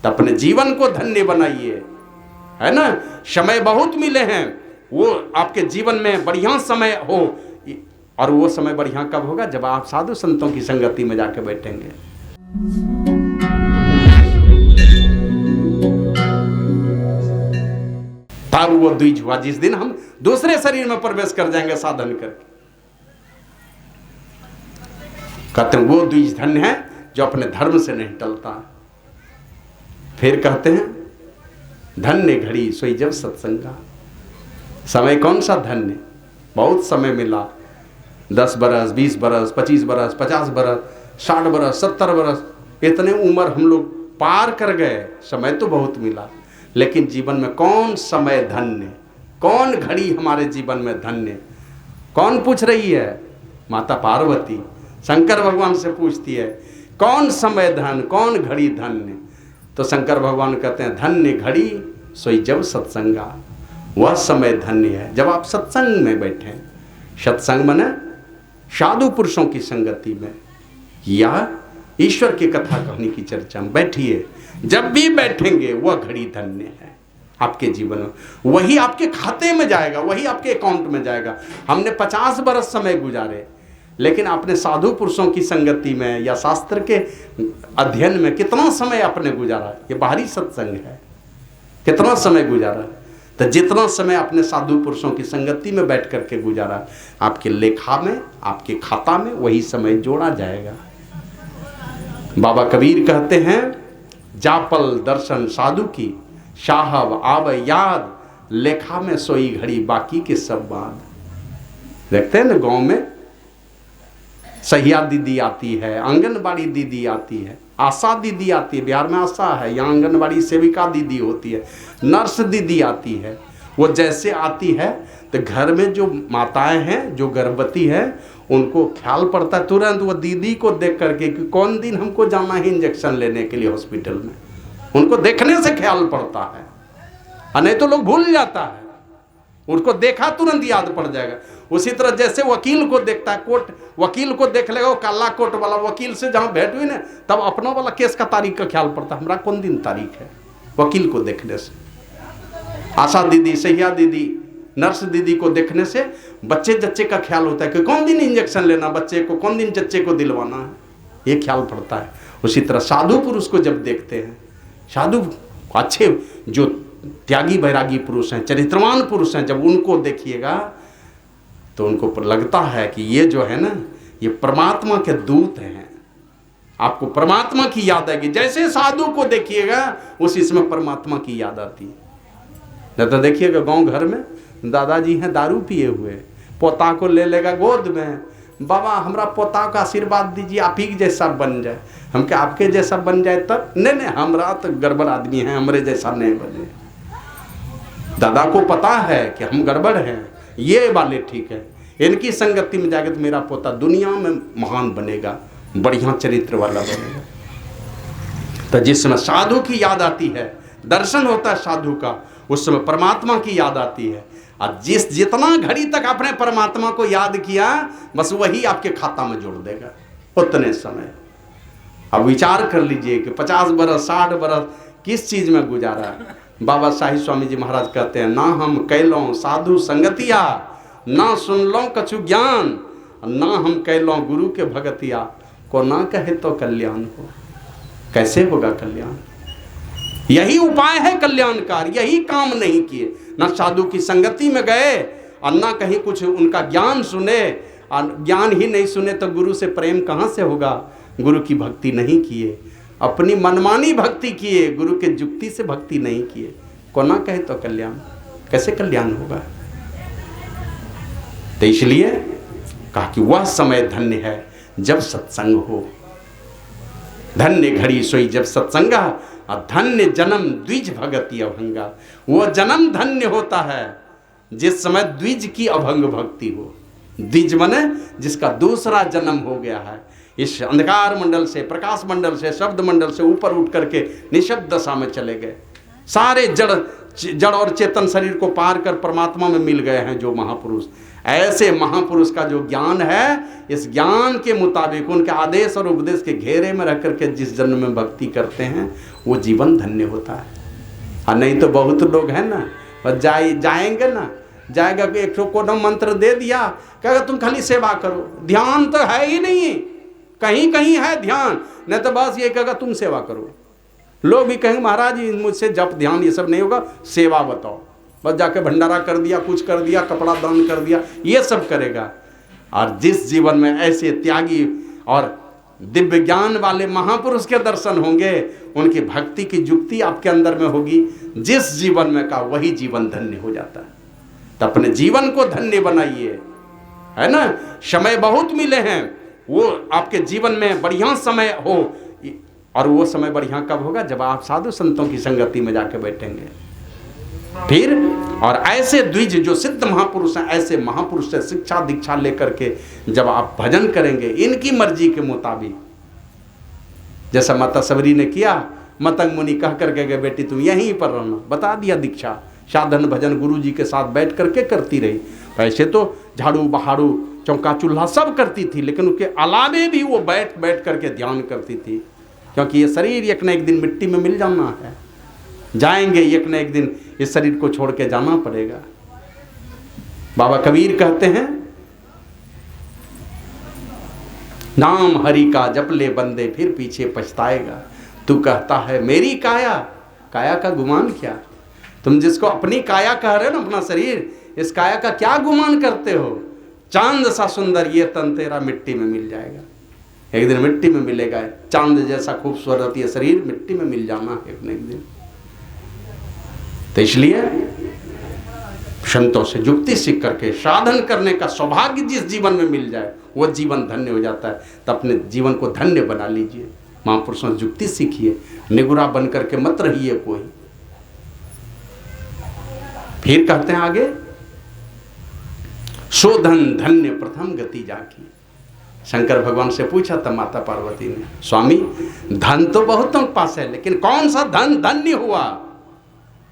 तो अपने जीवन को धन्य बनाइए, है ना। समय बहुत मिले हैं, वो आपके जीवन में बढ़िया समय हो, और वो समय बढ़िया कब होगा? जब आप साधु संतों की संगति में जाके बैठेंगे। तब वो द्विज हुआ जिस दिन हम दूसरे शरीर में प्रवेश कर जाएंगे साधन करके। कहते हैं वो द्विज धन्य है जो अपने धर्म से नहीं टलता। फिर कहते हैं धन्य घड़ी सोई जब सत्संगा। समय कौन सा धन्य? बहुत समय मिला, 10 बरस, 20 बरस, 25 बरस, 50 बरस, 60 बरस, 70 बरस, इतने उम्र हम लोग पार कर गए। समय तो बहुत मिला, लेकिन जीवन में कौन समय धन्य, कौन घड़ी हमारे जीवन में धन्य? कौन पूछ रही है? माता पार्वती शंकर भगवान से पूछती है कौन समय धन्य, कौन घड़ी धन्य? तो शंकर भगवान कहते हैं धन्य घड़ी सोई जब सत्संगा। वह समय धन्य है जब आप सत्संग में बैठे। सत्संग माने साधु पुरुषों की संगति में या ईश्वर की कथा कहानी की चर्चा में बैठिए। जब भी बैठेंगे वह घड़ी धन्य है आपके जीवन में। वही आपके खाते में जाएगा, वही आपके अकाउंट में जाएगा। हमने 50 बरस समय गुजारे, लेकिन अपने साधु पुरुषों की संगति में या शास्त्र के अध्ययन में कितना समय आपने गुजारा? ये बाहरी सत्संग है। कितना समय गुजारा? तो जितना समय अपने साधु पुरुषों की संगति में बैठ करके गुजारा, आपके लेखा में, आपके खाता में वही समय जोड़ा जाएगा। बाबा कबीर कहते हैं जापल दर्शन साधु की, साहब आव याद, लेखा में सोई घड़ी बाकी के सब बाद। देखते हैं ना गांव में सहिया दीदी आती है, आंगनबाड़ी दीदी आती है, आशा दीदी आती है। बिहार में आशा है, यहाँ आंगनबाड़ी सेविका दीदी होती है, नर्स दीदी आती है। वो जैसे आती है तो घर में जो माताएं हैं, जो गर्भवती है, उनको ख्याल पड़ता है तुरंत वो दीदी को देख करके कि कौन दिन हमको जाना है इंजेक्शन लेने के लिए हॉस्पिटल में। उनको देखने से ख्याल पड़ता है, और नहीं तो लोग भूल जाता है। उनको देखा तुरंत याद पड़ जाएगा। उसी तरह जैसे वकील को देखता है, कोर्ट वकील को देख लेगा, वो काला कोट वाला वकील से जहाँ भेंट हुई ना, तब अपना वाला केस का तारीख का ख्याल पड़ता है, हमारा कौन दिन तारीख है, वकील को देखने से। आशा दीदी, सहिया दीदी, नर्स दीदी को देखने से बच्चे जच्चे का ख्याल होता है कि कौन दिन इंजेक्शन लेना बच्चे को, कौन दिन जच्चे को दिलवाना है, ये ख्याल पड़ता है। उसी तरह साधु पुरुष को जब देखते हैं, साधु अच्छे जो त्यागी बैरागी पुरुष हैं, चरित्रवान पुरुष हैं, जब उनको देखिएगा तो उनको लगता है कि ये जो है ना, ये परमात्मा के दूत हैं। आपको परमात्मा की याद आएगी। जैसे साधु को देखिएगा उसी समय परमात्मा की याद आती है। नहीं तो देखिएगा गांव घर में दादाजी हैं दारू पिए हुए, पोता को ले लेगा गोद में, बाबा हमरा पोता का आशीर्वाद दीजिए, आप ही जैसा बन जाए। हम क्या आपके जैसा बन जाए तब? नहीं, हमरा तो गड़बड़ आदमी है, हमरे जैसा नहीं बने। दादा को पता है कि हम गड़बड़ हैं, ये वाले ठीक है, इनकी संगति में जाके तो मेरा पोता दुनिया में महान बनेगा, बढ़िया चरित्र वाला बनेगा। तो जिस समय साधु की याद आती है, दर्शन होता है साधु का, उस समय परमात्मा की याद आती है। और जितना घड़ी तक आपने परमात्मा को याद किया, बस वही आपके खाता में जोड़ देगा उतने समय। अब विचार कर लीजिए कि 50 बरस 60 बरस किस चीज में गुजारा। बाबा साहिब स्वामी जी महाराज कहते हैं ना हम कैलों साधु संगतिया, ना सुनलों कछु ज्ञान, ना हम कैलों गुरु के भगतिया, को ना कहे तो कल्याण हो। कैसे होगा कल्याण? यही उपाय है कल्याणकार। यही काम नहीं किए, ना साधु की संगति में गए और ना कहीं कुछ उनका ज्ञान सुने, और ज्ञान ही नहीं सुने तो गुरु से प्रेम कहाँ से होगा? गुरु की भक्ति नहीं किए, अपनी मनमानी भक्ति किए, गुरु के जुक्ति से भक्ति नहीं किए, को ना कहे तो कल्याण। कैसे कल्याण होगा? तो इसलिए कहा कि वह समय धन्य है जब सत्संग हो। धन्य घड़ी सोई जब सत्संगा, और धन्य जन्म द्विज भगति अभंगा। वो जन्म धन्य होता है जिस समय द्विज की अभंग भक्ति हो। द्विज माने जिसका दूसरा जन्म हो गया है, इस अंधकार मंडल से, प्रकाश मंडल से, शब्द मंडल से ऊपर उठ करके निशब्द दशा में चले गए। सारे जड़ और चेतन शरीर को पार कर परमात्मा में मिल गए हैं जो महापुरुष। ऐसे महापुरुष का जो ज्ञान है, इस ज्ञान के मुताबिक उनके आदेश और उपदेश के घेरे में रह करके जिस जन्म में भक्ति करते हैं वो जीवन धन्य होता है। और नहीं तो बहुत लोग हैं ना, बस जाएंगे ना, जाएगा एक को मंत्र दे दिया, कहेगा तुम खाली सेवा करो, ध्यान तो है ही नहीं, कहीं कहीं है ध्यान, नहीं तो बस ये कहेगा तुम सेवा करो। लोग भी कहेंगे महाराज मुझसे जप ध्यान ये सब नहीं होगा, सेवा बताओ, बस जाके भंडारा कर दिया, कुछ कर दिया, कपड़ा दान कर दिया, ये सब करेगा। और जिस जीवन में ऐसे त्यागी और दिव्य ज्ञान वाले महापुरुष के दर्शन होंगे, उनकी भक्ति की युक्ति आपके अंदर में होगी, जिस जीवन में का वही जीवन धन्य हो जाता है। तो अपने जीवन को धन्य बनाइए, है ना। समय बहुत मिले हैं, वो आपके जीवन में बढ़िया समय हो, और वो समय बढ़िया कब होगा, जब आप साधु संतों की संगति में जाके बैठेंगे फिर। और ऐसे द्विज जो सिद्ध महापुरुष हैं, ऐसे महापुरुष से शिक्षा दीक्षा लेकर के जब आप भजन करेंगे इनकी मर्जी के मुताबिक, जैसा माता सबरी ने किया, मतंग मुनि कह करके गए बेटी तुम यहीं पर रहना, बता दिया दीक्षा, साधन भजन गुरु जी के साथ बैठ करके करती रही। ऐसे तो झाड़ू बहाड़ू चौका चूल्हा सब करती थी, लेकिन उसके अलावे भी वो बैठ बैठ करके ध्यान करती थी, क्योंकि ये शरीर एक न एक दिन मिट्टी में मिल जाना है, जाएंगे एक न एक दिन इस शरीर को छोड़ के जाना पड़ेगा। बाबा कबीर कहते हैं नाम हरि का जप ले बंदे फिर पीछे पछताएगा। तू कहता है मेरी काया, काया का गुमान क्या, तुम जिसको अपनी काया कह रहे हो ना, अपना शरीर, इस काया का क्या गुमान करते हो। चांद सा सुंदर ये तन तेरा मिट्टी में मिल जाएगा, एक दिन मिट्टी में मिलेगा। चांद जैसा खूबसूरत ये शरीर मिट्टी में मिल जाना है एक न एक दिन। तो इसलिए संतों से युक्ति सीख करके साधन करने का सौभाग्य जिस जीवन में मिल जाए वो जीवन धन्य हो जाता है। तो अपने जीवन को धन्य बना लीजिए, महापुरुषों से युक्ति सीखिए, निगुरा बन करके मत रहिए कोई। फिर कहते हैं आगे, शोधन धन्य प्रथम गति जाकी। शंकर भगवान से पूछा था माता पार्वती ने, स्वामी धन तो बहुतों के पास है, लेकिन कौन सा धन धन्य हुआ।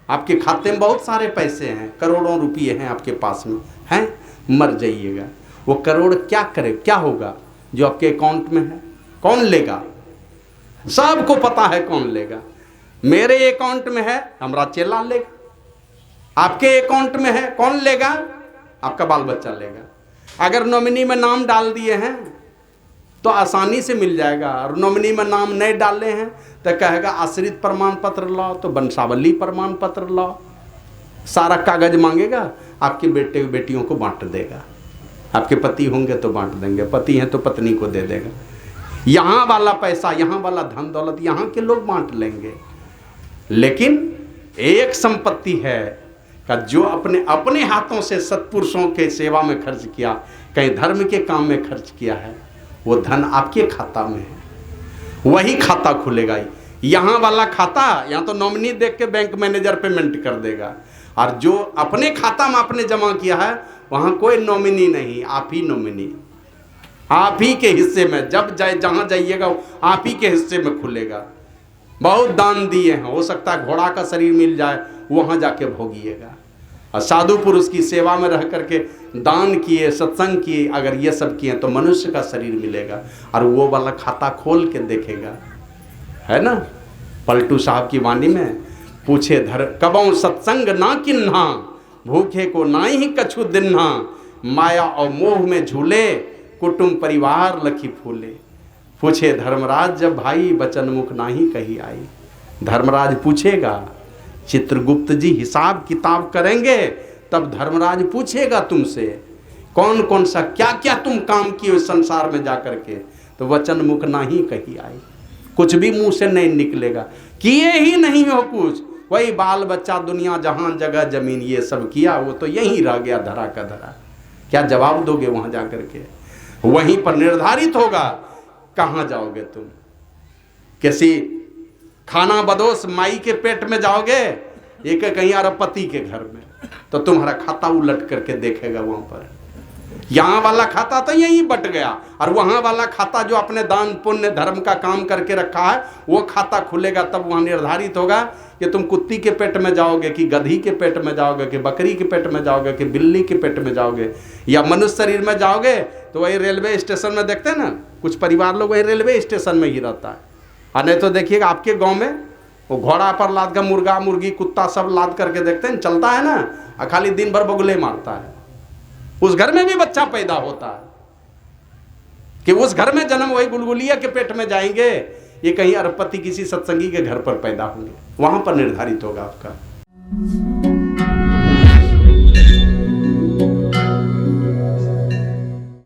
आपके खाते में बहुत सारे पैसे हैं, करोड़ों रुपये हैं आपके पास में हैं, मर जाइएगा, वो करोड़ क्या करे, क्या होगा जो आपके अकाउंट में है, कौन लेगा। सबको पता है कौन लेगा। मेरे अकाउंट में है हमारा चेला लेगा, आपके अकाउंट में है कौन लेगा, आपका बाल बच्चा लेगा। अगर नॉमिनी में नाम डाल दिए हैं तो आसानी से मिल जाएगा, और नॉमिनी में नाम नहीं डाले हैं तो कहेगा आश्रित प्रमाण पत्र लाओ, तो वंशावली प्रमाण पत्र लाओ, सारा कागज मांगेगा, आपके बेटे बेटियों को बांट देगा। आपके पति होंगे तो बांट देंगे, पति हैं तो पत्नी को दे देगा। यहाँ वाला पैसा, यहाँ वाला धन दौलत यहाँ के लोग बांट लेंगे। लेकिन एक संपत्ति है का जो अपने अपने हाथों से सत्पुरुषों के सेवा में खर्च किया, कहीं धर्म के काम में खर्च किया है, वो धन आपके खाता में है, वही खाता खुलेगा। यहाँ वाला खाता, यहाँ तो नॉमिनी देख के बैंक मैनेजर पेमेंट कर देगा, और जो अपने खाता में आपने जमा किया है वहाँ कोई नॉमिनी नहीं, आप ही नॉमिनी, आप ही के हिस्से में, जब जाए जहाँ जाइएगा आप ही के हिस्से में खुलेगा। बहुत दान दिए हैं, हो सकता है घोड़ा का शरीर मिल जाए, वहाँ जाके भोगिएगा। और साधु पुरुष की सेवा में रह करके दान किए, सत्संग किए, अगर ये सब किए तो मनुष्य का शरीर मिलेगा, और वो वाला खाता खोल के देखेगा, है ना। पलटू साहब की वाणी में पूछे धर कबों सत्संग ना किन्हा, भूखे को ना ही कछु दिन्हा, माया और मोह में झूले, कुटुंब परिवार लखी फूले। पूछे धर्मराज जब भाई, बचन मुख ना ही कही आई। धर्मराज पूछेगा, चित्रगुप्त जी हिसाब किताब करेंगे, तब धर्मराज पूछेगा तुमसे कौन कौन सा क्या क्या तुम काम किए इस संसार में जाकर के, तो वचन मुख ना ही कही आई, कुछ भी मुंह से नहीं निकलेगा, किए ही नहीं हो कुछ, वही बाल बच्चा दुनिया जहान जगह जमीन ये सब किया, वो तो यहीं रह गया धरा का धरा। क्या जवाब दोगे वहां जाकर के? वहीं पर निर्धारित होगा कहाँ जाओगे तुम। किसी खाना बदोश माई के पेट में जाओगे, एक कहीं अरबपति के घर में, तो तुम्हारा खाता उलट करके देखेगा वहां पर। यहाँ वाला खाता तो यहीं बट गया, और वहाँ वाला खाता जो अपने दान पुण्य धर्म का काम करके रखा है वो खाता खुलेगा, तब वहाँ निर्धारित होगा कि तुम कुत्ती के पेट में जाओगे कि गधी के पेट में जाओगे कि बकरी के पेट में जाओगे कि बिल्ली के पेट में जाओगे या मनुष्य शरीर में जाओगे। तो वही रेलवे स्टेशन में देखते हैं ना, कुछ परिवार लोग वही रेलवे स्टेशन में ही रहता है। और नहीं तो देखिएगा आपके गाँव में वो घोड़ा पर लाद कर मुर्गा मुर्गी कुत्ता सब लाद करके देखते हैं, चलता है ना, और खाली दिन भर बगुले मारता है। उस घर में भी बच्चा पैदा होता है कि उस घर में जन्म वही गुलगुलिया के पेट में जाएंगे, ये कहीं अरबपति किसी सत्संगी के घर पर पैदा होंगे, वहां पर निर्धारित होगा आपका।